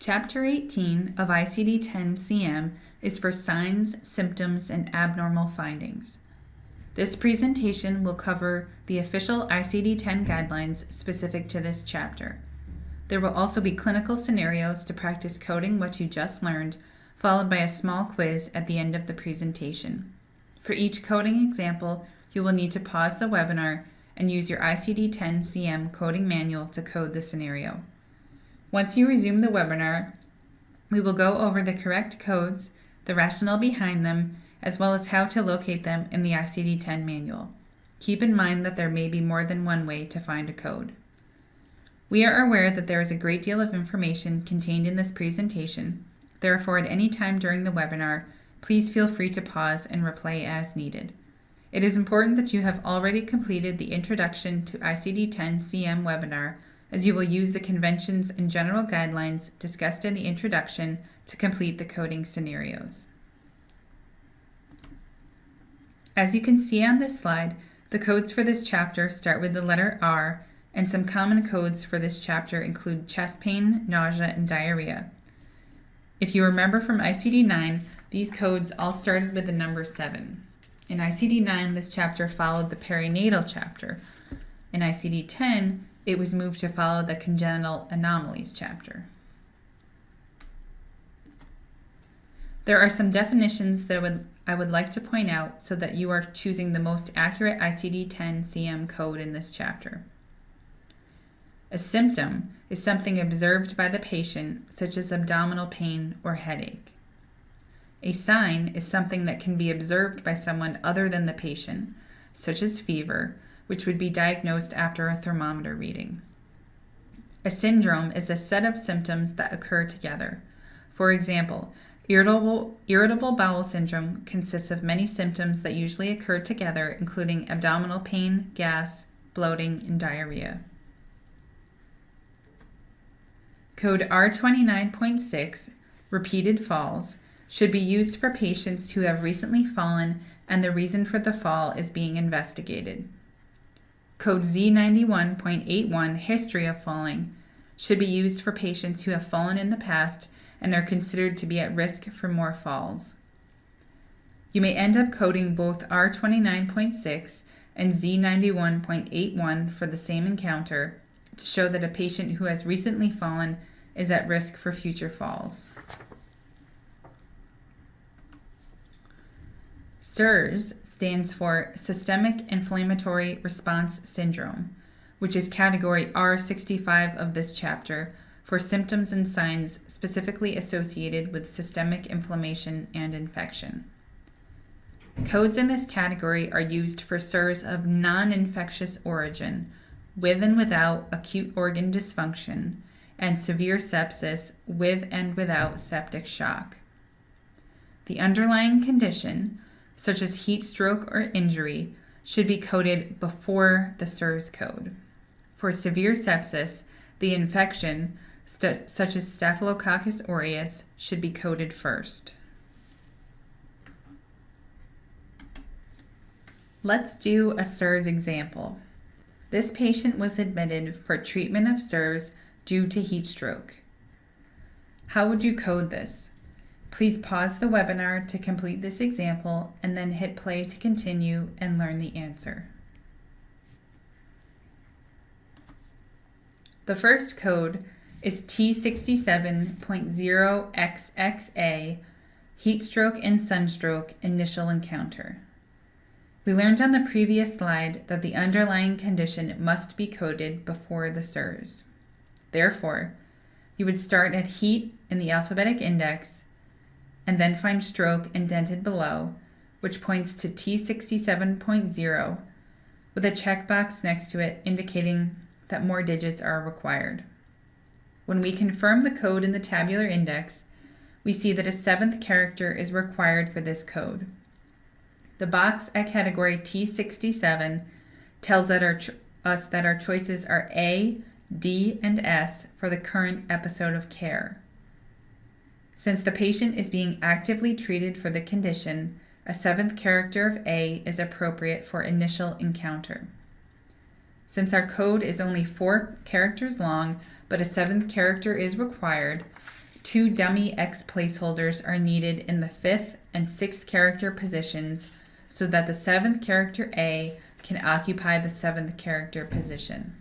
Chapter 18 of ICD-10-CM is for signs, symptoms, and abnormal findings. This presentation will cover the official ICD-10 guidelines specific to this chapter. There will also be clinical scenarios to practice coding what you just learned, followed by a small quiz at the end of the presentation. For each coding example, you will need to pause the webinar and use your ICD-10-CM coding manual to code the scenario. Once you resume the webinar, we will go over the correct codes, the rationale behind them, as well as how to locate them in the ICD-10 manual. Keep in mind that there may be more than one way to find a code. We are aware that there is a great deal of information contained in this presentation. Therefore, at any time during the webinar, please feel free to pause and replay as needed. It is important that you have already completed the Introduction to ICD-10-CM webinar, as you will use the conventions and general guidelines discussed in the introduction to complete the coding scenarios. As you can see on this slide, the codes for this chapter start with the letter R, and some common codes for this chapter include chest pain, nausea, and diarrhea. If you remember from ICD-9, these codes all started with the number 7. In ICD-9, this chapter followed the perinatal chapter. In ICD-10, it was moved to follow the congenital anomalies chapter. There are some definitions that I would like to point out so that you are choosing the most accurate ICD-10-CM code in this chapter. A symptom is something observed by the patient, such as abdominal pain or headache. A sign is something that can be observed by someone other than the patient, such as fever, which would be diagnosed after a thermometer reading. A syndrome is a set of symptoms that occur together. For example, irritable bowel syndrome consists of many symptoms that usually occur together, including abdominal pain, gas, bloating, and diarrhea. Code R29.6, repeated falls, should be used for patients who have recently fallen and the reason for the fall is being investigated. Code Z91.81, history of falling, should be used for patients who have fallen in the past and are considered to be at risk for more falls. You may end up coding both R29.6 and Z91.81 for the same encounter to show that a patient who has recently fallen is at risk for future falls. SIRS stands for Systemic Inflammatory Response Syndrome, which is category R65 of this chapter for symptoms and signs specifically associated with systemic inflammation and infection. Codes in this category are used for SIRS of non-infectious origin, with and without acute organ dysfunction, and severe sepsis with and without septic shock. The underlying condition, such as heat stroke or injury, should be coded before the SIRS code. For severe sepsis, the infection, such as Staphylococcus aureus, should be coded first. Let's do a SIRS example. This patient was admitted for treatment of SIRS due to heat stroke. How would you code this? Please pause the webinar to complete this example and then hit play to continue and learn the answer. The first code is T67.0XXA, heat stroke and sunstroke initial encounter. We learned on the previous slide that the underlying condition must be coded before the SIRS. Therefore, you would start at heat in the alphabetic index and then find stroke indented below, which points to T67.0 with a checkbox next to it indicating that more digits are required. When we confirm the code in the tabular index, we see that a 7th character is required for this code. The box at category T67 tells us that our choices are A, D, and S for the current episode of care. Since the patient is being actively treated for the condition, a 7th character of A is appropriate for initial encounter. Since our code is only 4 characters long, but a 7th character is required, 2 dummy X placeholders are needed in the 5th and 6th character positions so that the 7th character A can occupy the 7th character position.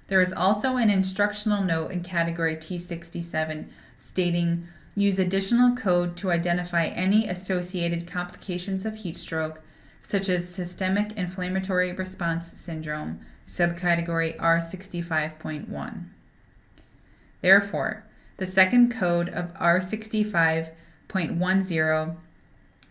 There is also an instructional note in category T67 stating, use additional code to identify any associated complications of heat stroke, such as systemic inflammatory response syndrome, subcategory R65.1. Therefore, the second code of R65.10,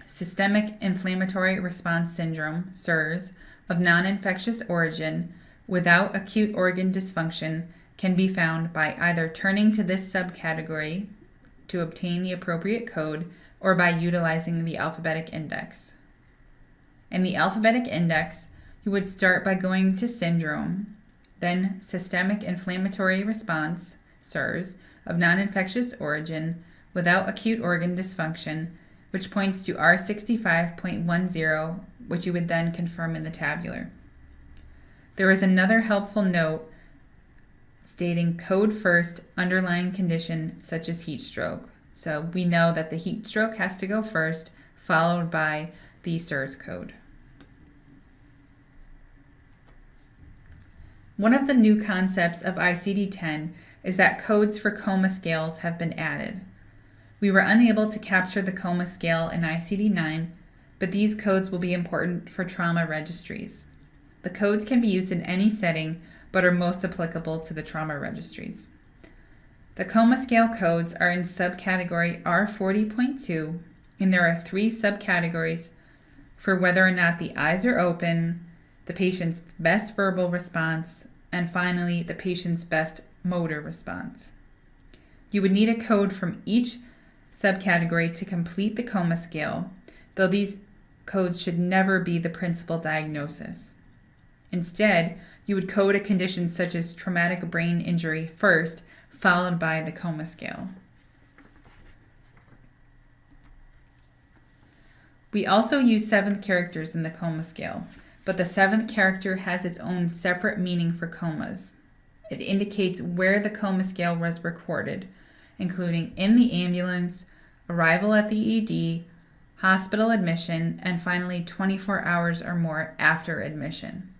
Systemic Inflammatory Response Syndrome, SIRS, of non-infectious origin without acute organ dysfunction can be found by either turning to this subcategory to obtain the appropriate code or by utilizing the alphabetic index. In the alphabetic index, you would start by going to syndrome, then Systemic Inflammatory Response, SIRS, of non-infectious origin without acute organ dysfunction, which points to R65.10, which you would then confirm in the tabular. There is another helpful note stating code first underlying condition such as heat stroke. So we know that the heat stroke has to go first, followed by the SIRS code. One of the new concepts of ICD-10 is that codes for coma scales have been added. We were unable to capture the coma scale in ICD-9, but these codes will be important for trauma registries. The codes can be used in any setting, but are most applicable to the trauma registries. The coma scale codes are in subcategory R40.2, and there are 3 subcategories for whether or not the eyes are open, the patient's best verbal response, and finally, the patient's best motor response. You would need a code from each subcategory to complete the coma scale, though these codes should never be the principal diagnosis. Instead, you would code a condition such as traumatic brain injury first, followed by the coma scale. We also use 7th characters in the coma scale, but the 7th character has its own separate meaning for comas. It indicates where the coma scale was recorded, including in the ambulance, arrival at the ED, hospital admission, and finally 24 hours or more after admission.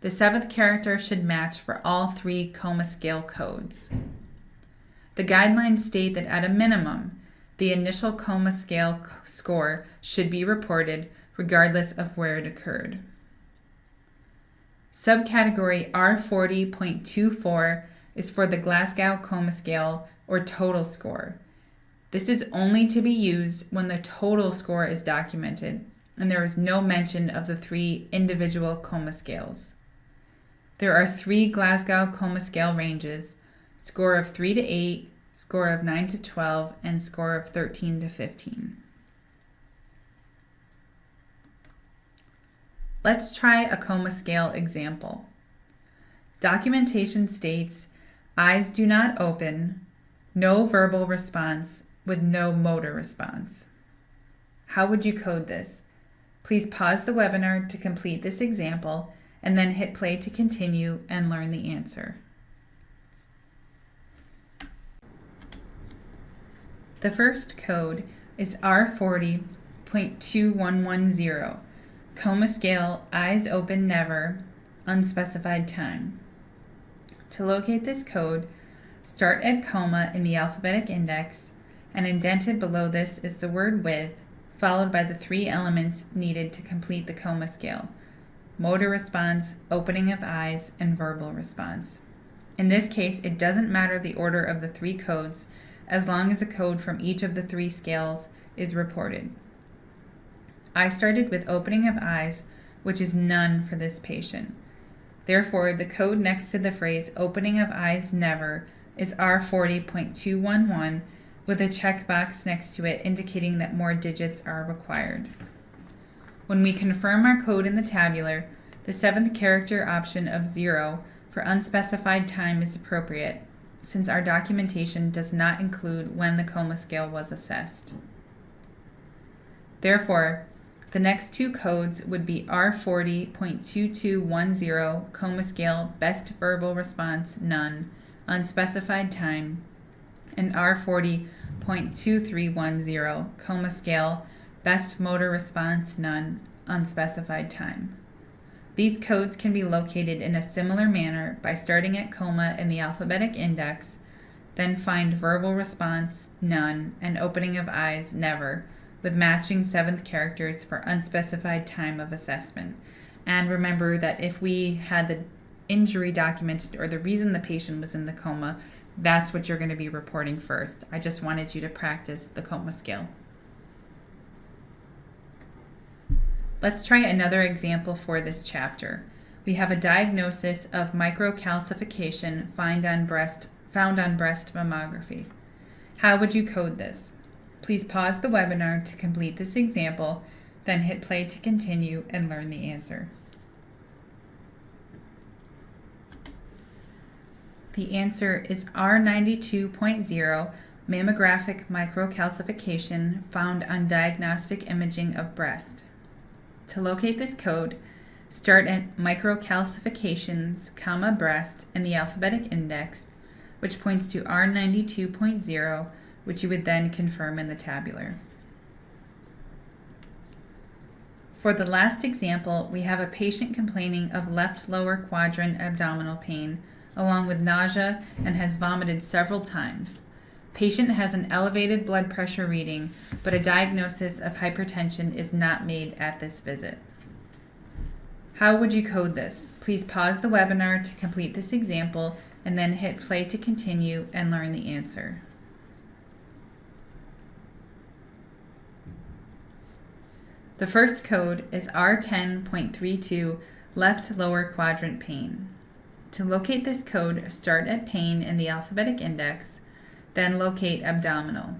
The 7th character should match for all 3 coma scale codes. The guidelines state that at a minimum, the initial coma scale score should be reported regardless of where it occurred. Subcategory R40.24 is for the Glasgow Coma Scale or total score. This is only to be used when the total score is documented, and there is no mention of the 3 individual coma scales. There are 3 Glasgow Coma Scale ranges, score of 3 to 8, score of 9 to 12, and score of 13 to 15. Let's try a coma scale example. Documentation states, eyes do not open, no verbal response with no motor response. How would you code this? Please pause the webinar to complete this example and then hit play to continue and learn the answer. The first code is R40.2110, coma scale, eyes open never, unspecified time. To locate this code, start at coma in the alphabetic index, and indented below this is the word with, followed by the 3 elements needed to complete the coma scale: motor response, opening of eyes, and verbal response. In this case, it doesn't matter the order of the 3 codes, as long as a code from each of the 3 scales is reported. I started with opening of eyes, which is none for this patient. Therefore, the code next to the phrase opening of eyes never is R40.211 with a checkbox next to it indicating that more digits are required. When we confirm our code in the tabular, the 7th character option of 0 for unspecified time is appropriate, since our documentation does not include when the coma scale was assessed. Therefore, the next 2 codes would be R40.2210 coma scale best verbal response none, unspecified time, and R40.2310, coma scale, best motor response, none, unspecified time. These codes can be located in a similar manner by starting at coma in the alphabetic index, then find verbal response, none, and opening of eyes, never, with matching seventh characters for unspecified time of assessment. And remember that if we had the injury documented or the reason the patient was in the coma, that's what you're going to be reporting first. I just wanted you to practice the coma scale. Let's try another example for this chapter. We have a diagnosis of microcalcification found on breast mammography. How would you code this? Please pause the webinar to complete this example, then hit play to continue and learn the answer. The answer is R92.0, mammographic microcalcification found on diagnostic imaging of breast. To locate this code, start at microcalcifications, breast in the alphabetic index, which points to R92.0, which you would then confirm in the tabular. For the last example, we have a patient complaining of left lower quadrant abdominal pain, along with nausea, and has vomited several times. Patient has an elevated blood pressure reading, but a diagnosis of hypertension is not made at this visit. How would you code this? Please pause the webinar to complete this example and then hit play to continue and learn the answer. The first code is R10.32, left lower quadrant pain. To locate this code, start at pain in the alphabetic index, then locate abdominal.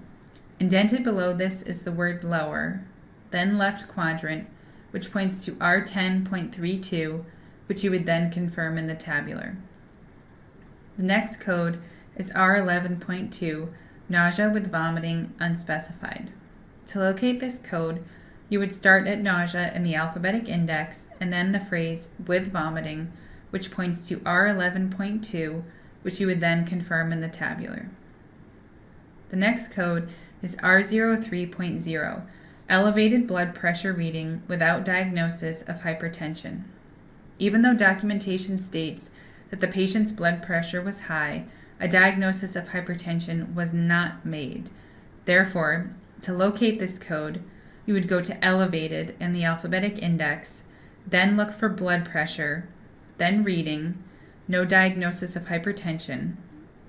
Indented below this is the word lower, then left quadrant, which points to R10.32, which you would then confirm in the tabular. The next code is R11.2, nausea with vomiting, unspecified. To locate this code, you would start at nausea in the alphabetic index and then the phrase with vomiting, which points to R11.2, which you would then confirm in the tabular. The next code is R03.0, elevated blood pressure reading without diagnosis of hypertension. Even though documentation states that the patient's blood pressure was high, a diagnosis of hypertension was not made. Therefore, to locate this code, you would go to elevated in the alphabetic index, then look for blood pressure, then reading, no diagnosis of hypertension,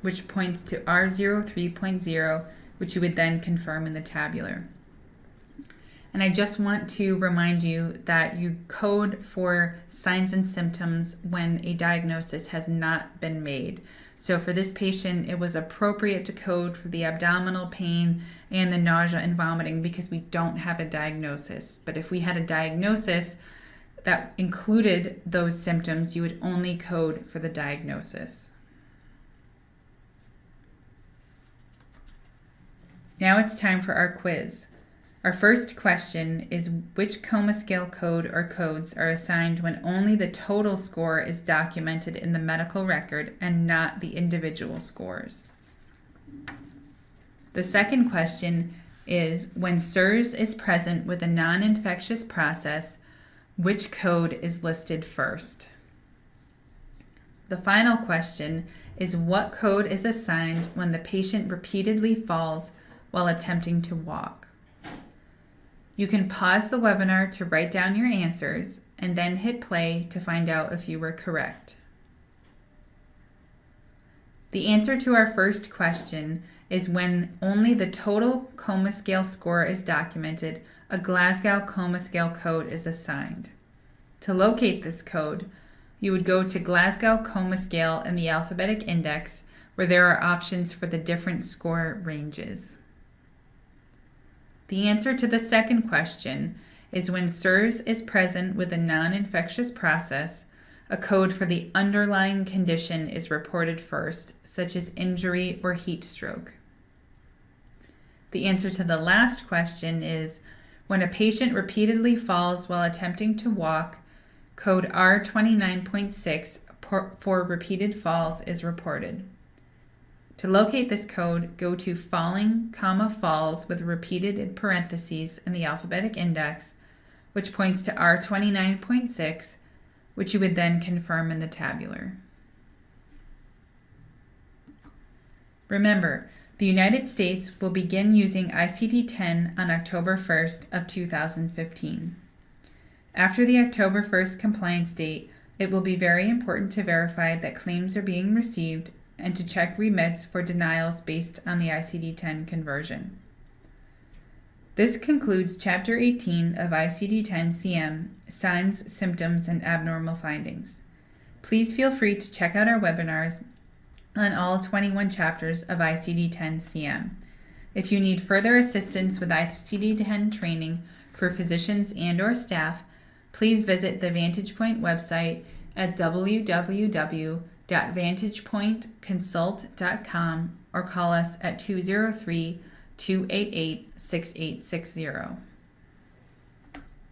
which points to R03.0, which you would then confirm in the tabular. And I just want to remind you that you code for signs and symptoms when a diagnosis has not been made. So for this patient, it was appropriate to code for the abdominal pain and the nausea and vomiting because we don't have a diagnosis. But if we had a diagnosis that included those symptoms, you would only code for the diagnosis. Now it's time for our quiz. Our first question is, which coma scale code or codes are assigned when only the total score is documented in the medical record and not the individual scores? The second question is, when SIRS is present with a non-infectious process, which code is listed first? The final question is, what code is assigned when the patient repeatedly falls while attempting to walk? You can pause the webinar to write down your answers and then hit play to find out if you were correct. The answer to our first question is when only the total coma scale score is documented, a Glasgow coma scale code is assigned. To locate this code, you would go to Glasgow coma scale in the alphabetic index, where there are options for the different score ranges. The answer to the second question is when SIRS is present with a non-infectious process, a code for the underlying condition is reported first, such as injury or heat stroke. The answer to the last question is when a patient repeatedly falls while attempting to walk, code R29.6 for repeated falls is reported. To locate this code, go to falling, falls with repeated in parentheses in the alphabetic index, which points to R29.6, which you would then confirm in the tabular. Remember, the United States will begin using ICD-10 on October 1st of 2015. After the October 1st compliance date, it will be very important to verify that claims are being received and to check remits for denials based on the ICD-10 conversion. This concludes Chapter 18 of ICD-10-CM, Signs, Symptoms, and Abnormal Findings. Please feel free to check out our webinars on all 21 chapters of ICD-10-CM. If you need further assistance with ICD-10 training for physicians and/or staff, please visit the VantagePoint website at www.vantagepointconsult.com or call us at 203-288-6860.